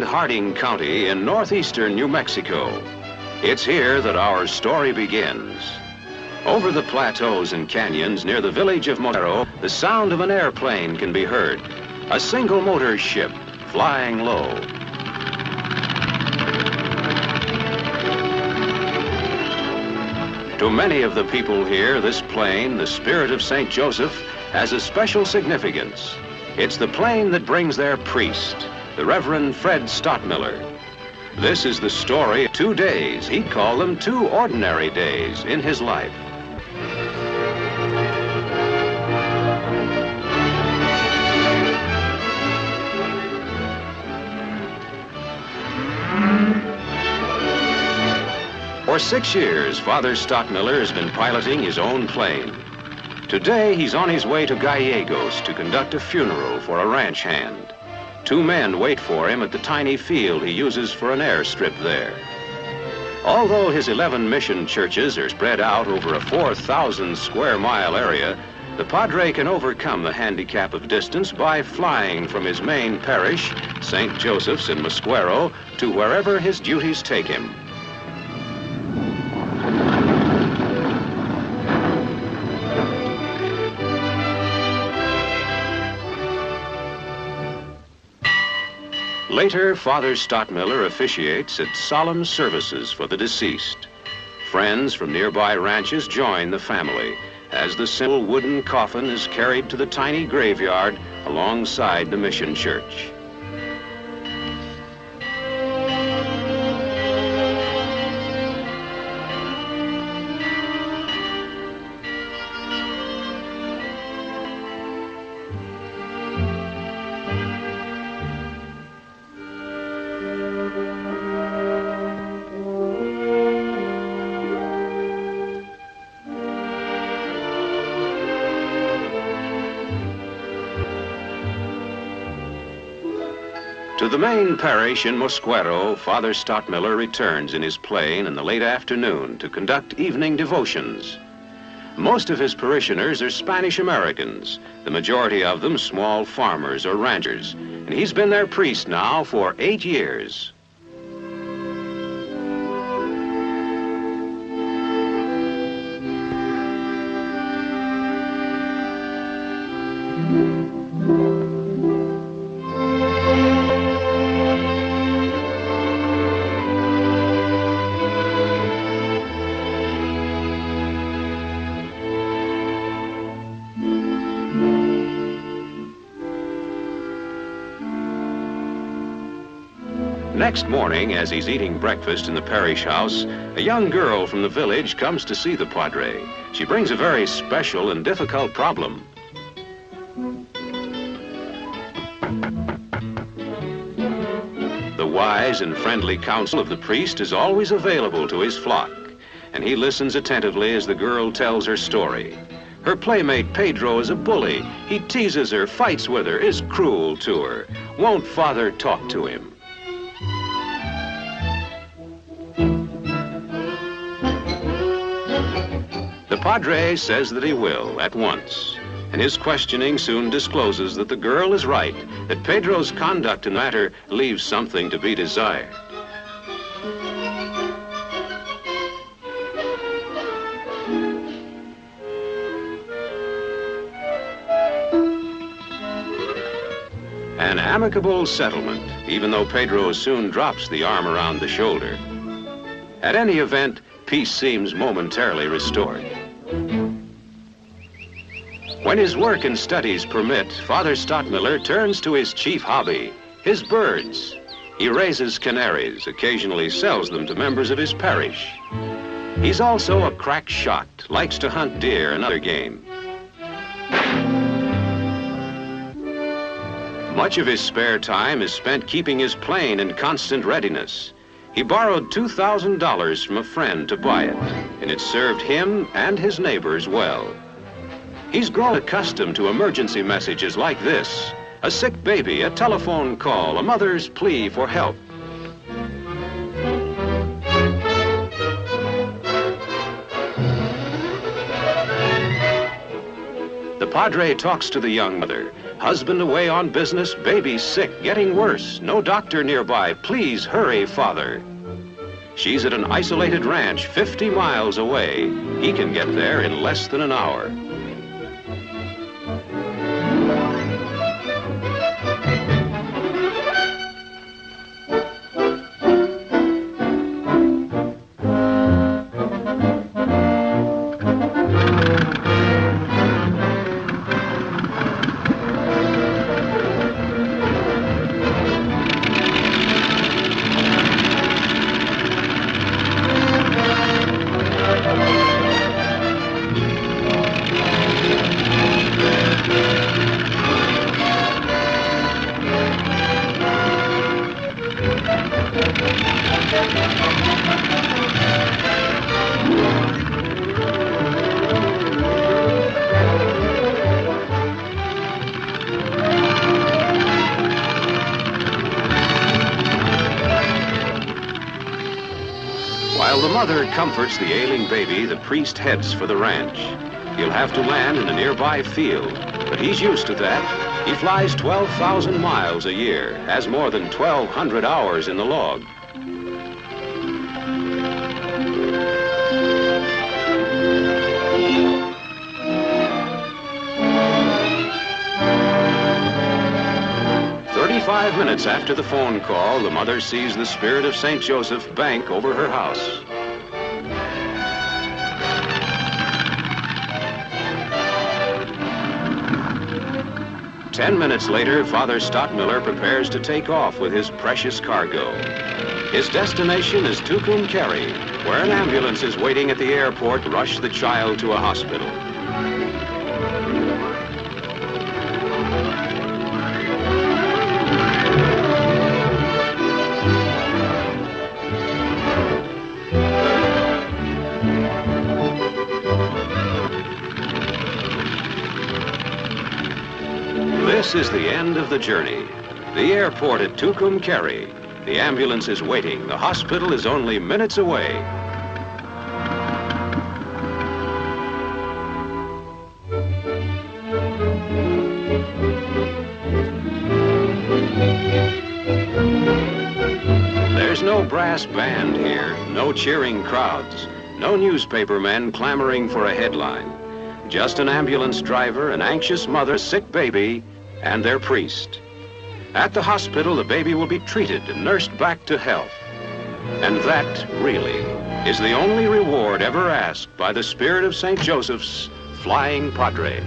Harding County in northeastern New Mexico. It's here that our story begins. Over the plateaus and canyons near the village of Mosquero, the sound of an airplane can be heard. A single motor ship flying low. To many of the people here, this plane, the Spirit of St. Joseph, has a special significance. It's the plane that brings their priest, the Reverend Fred Stottmiller. This is the story of 2 days. He'd call them 2 ordinary days in his life. For 6 years, Father Stottmiller has been piloting his own plane. Today, he's on his way to Gallegos to conduct a funeral for a ranch hand. 2 men wait for him at the tiny field he uses for an airstrip there. Although his 11 mission churches are spread out over a 4,000 square mile area, the Padre can overcome the handicap of distance by flying from his main parish, St. Joseph's in Mosquero, to wherever his duties take him. Later, Father Stottmiller officiates at solemn services for the deceased. Friends from nearby ranches join the family as the simple wooden coffin is carried to the tiny graveyard alongside the mission church. To the main parish in Mosquero, Father Stottmiller returns in his plane in the late afternoon to conduct evening devotions. Most of his parishioners are Spanish Americans, the majority of them small farmers or ranchers, and he's been their priest now for 8 years. Next morning, as he's eating breakfast in the parish house, a young girl from the village comes to see the Padre. She brings a very special and difficult problem. The wise and friendly counsel of the priest is always available to his flock, and he listens attentively as the girl tells her story. Her playmate Pedro is a bully. He teases her, fights with her, is cruel to her. Won't Father talk to him? The Padre says that he will, at once, and his questioning soon discloses that the girl is right, that Pedro's conduct in the matter leaves something to be desired. An amicable settlement, even though Pedro soon drops the arm around the shoulder. At any event, peace seems momentarily restored. When his work and studies permit, Father Stottmiller turns to his chief hobby, his birds. He raises canaries, occasionally sells them to members of his parish. He's also a crack shot, likes to hunt deer and other game. Much of his spare time is spent keeping his plane in constant readiness. He borrowed $2,000 from a friend to buy it, and it served him and his neighbors well. He's grown accustomed to emergency messages like this: a sick baby, a telephone call, a mother's plea for help. The Padre talks to the young mother. Husband away on business, baby sick, getting worse. No doctor nearby. Please hurry, Father. She's at an isolated ranch 50 miles away. He can get there in less than an hour. While the mother comforts the ailing baby, the priest heads for the ranch. He'll have to land in a nearby field, but he's used to that. He flies 12,000 miles a year, has more than 1,200 hours in the log. Five minutes after the phone call, the mother sees the Spirit of St. Joseph bank over her house. Ten minutes later, Father Stockmiller prepares to take off with his precious cargo. His destination is Tucumcari, where an ambulance is waiting at the airport to rush the child to a hospital. This is the end of the journey. The airport at Tucumcari. The ambulance is waiting. The hospital is only minutes away. There's no brass band here, no cheering crowds, no newspaper men clamoring for a headline. Just an ambulance driver, an anxious mother, sick baby, and their priest. At the hospital, the baby will be treated and nursed back to health. And that, really, is the only reward ever asked by the Spirit of St. Joseph's Flying Padre.